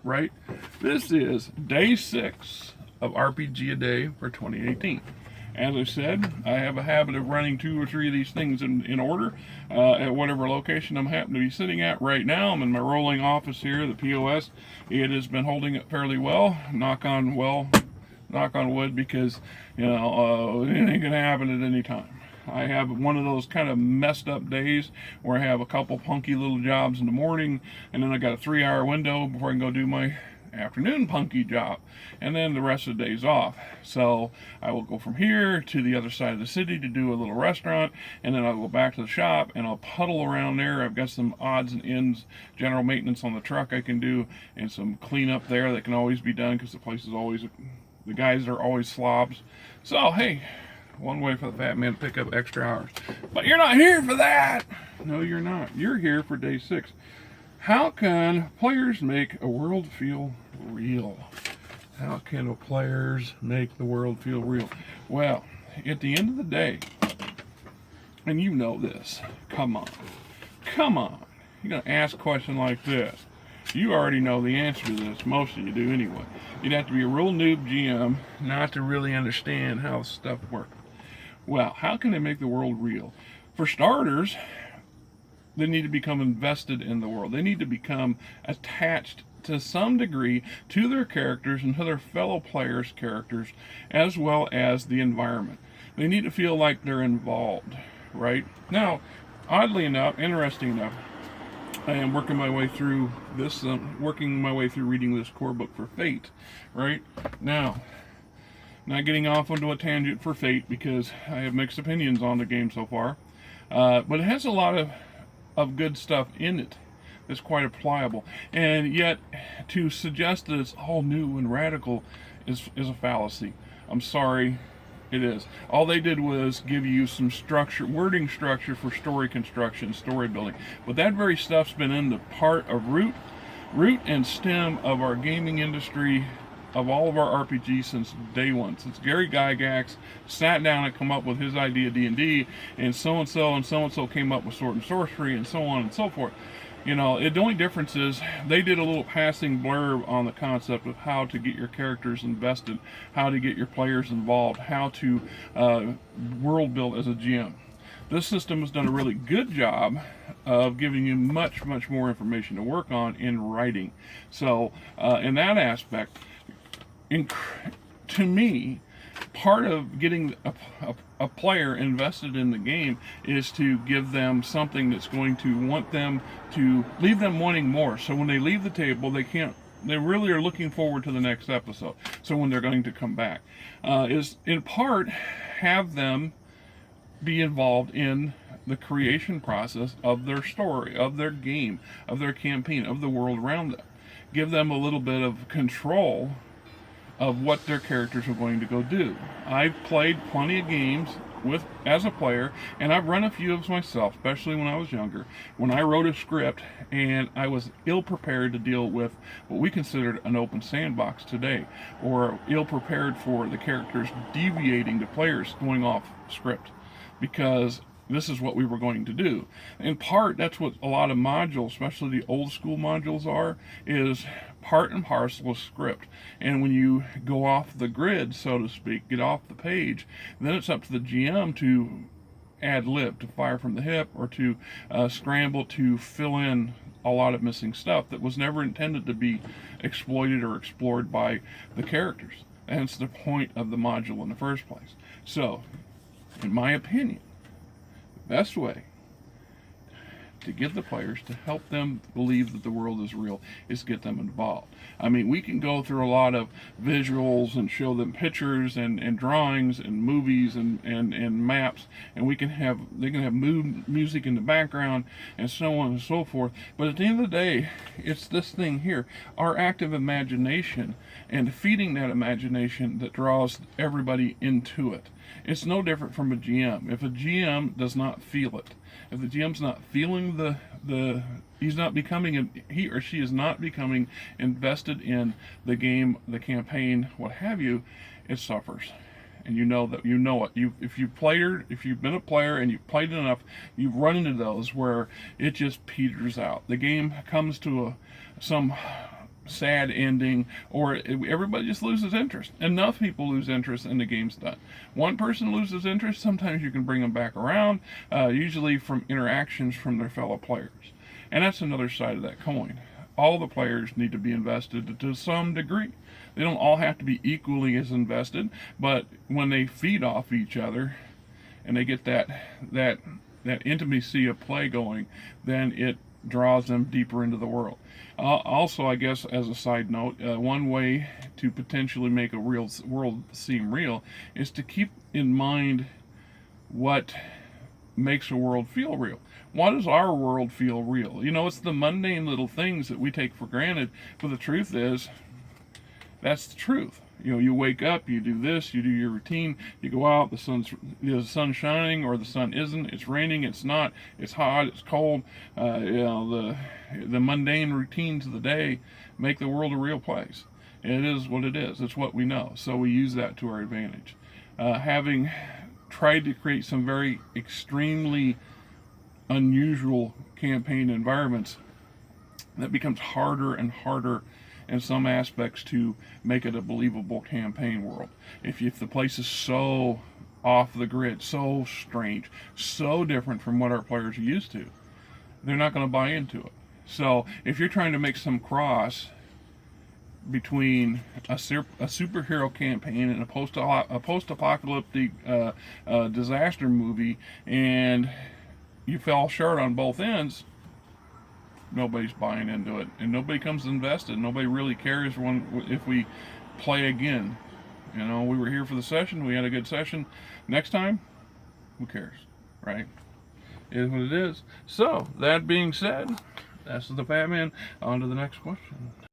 Right? This is day 6 of RPG a Day for 2018. As I said, I have a habit of running 2 or 3 of these things in order at whatever location I'm happen to be sitting at right now. I'm in my rolling office here, the POS. It has been holding up fairly well. Knock on wood, because it ain't gonna happen at any time. I have one of those kind of messed up days where I have a couple punky little jobs in the morning, and then I got a 3-hour window before I can go do my afternoon punky job, and then the rest of the day's off. So I will go from here to the other side of the city to do a little restaurant, and then I'll go back to the shop and I'll puddle around there. I've got some odds and ends, general maintenance on the truck I can do, and some cleanup there that can always be done because the place is always, the guys are always slobs. So hey, one way for the fat man to pick up extra hours. But you're not here for that. No, you're not. You're here for day 6. How can players make a world feel real? How can players make the world feel real? Well, at the end of the day, and you know this, come on. You're going to ask a question like this. You already know the answer to this. Most of you do anyway. You'd have to be a real noob GM not to really understand how stuff works. Well, how can they make the world real? For starters, they need to become invested in the world. They need to become attached to some degree to their characters and to their fellow players' characters, as well as the environment. They need to feel like they're involved, right? Now, oddly enough, interesting enough, I am working my way through reading this core book for Fate, right? Now, not getting off onto a tangent for Fate because I have mixed opinions on the game so far, but it has a lot of good stuff in it that's quite applicable, and yet to suggest that it's all new and radical is a fallacy. I'm sorry, it is. All they did was give you some wording structure for story construction, story building, but that very stuff's been in the part of root and stem of our gaming industry, of all of our RPGs since day one, since Gary Gygax sat down and come up with his idea of D&D, and so-and-so came up with Sword and Sorcery, and so on and so forth. The only difference is they did a little passing blurb on the concept of how to get your characters invested, how to get your players involved, how to world build as a GM. This system has done a really good job of giving you much more information to work on in writing. So in that aspect, to me, part of getting a player invested in the game is to give them something that's going to leave them wanting more. So when they leave the table, they really are looking forward to the next episode. So when they're going to come back, is in part have them be involved in the creation process of their story, of their game, of their campaign, of the world around them. Give them a little bit of control of what their characters are going to go do. I've played plenty of games as a player, and I've run a few of myself, especially when I was younger, when I wrote a script and I was ill prepared to deal with what we considered an open sandbox today, or ill prepared for the characters deviating to players going off script, because this is what we were going to do. In part, that's what a lot of modules, especially the old school modules is part and parcel of script. And when you go off the grid, so to speak, get off the page, then it's up to the GM to ad lib, to fire from the hip, or to scramble to fill in a lot of missing stuff that was never intended to be exploited or explored by the characters. That's the point of the module in the first place. So, in my opinion, the best way to get the players to help them believe that the world is real is get them involved. I mean, we can go through a lot of visuals and show them pictures and drawings and movies and maps, and they can have music in the background and so on and so forth. But at the end of the day, it's this thing here, our active imagination, and feeding that imagination that draws everybody into it. It's no different from a GM. If a GM does not feel it, if the GM's not feeling he or she is not becoming invested in the game, the campaign, what have you, it suffers. And you know it. If you've been a player and you've played enough, you've run into those where it just peters out. The game comes to some sad ending, or everybody just loses interest. Enough people lose interest and the game's done. One person loses interest, sometimes you can bring them back around, usually from interactions from their fellow players. And that's another side of that coin. All the players need to be invested to some degree. They don't all have to be equally as invested, but when they feed off each other and they get that intimacy of play going, then it draws them deeper into the world. Also, I guess as a side note, one way to potentially make a real world seem real is to keep in mind what makes a world feel real. Why does our world feel real? You know, it's the mundane little things that we take for granted, but the truth is, that's the truth. You know, you wake up, you do this, you do your routine, you go out, the sun's shining or the sun isn't, it's raining, it's not, it's hot, it's cold. You know, the mundane routines of the day make the world a real place. It is what it is. It's what we know. So we use that to our advantage. Having tried to create some very extremely unusual campaign environments, that becomes harder and harder in some aspects to make it a believable campaign world. If the place is so off the grid, so strange, so different from what our players are used to, they're not going to buy into it. So if you're trying to make some cross between a superhero campaign and a post-apocalyptic disaster movie, and you fell short on both ends, nobody's buying into it, and nobody comes invested. Nobody really cares if we play again. You know, we were here for the session, we had a good session. Next time, who cares, right? It is what it is. So, that being said, that's the Batman. On to the next question.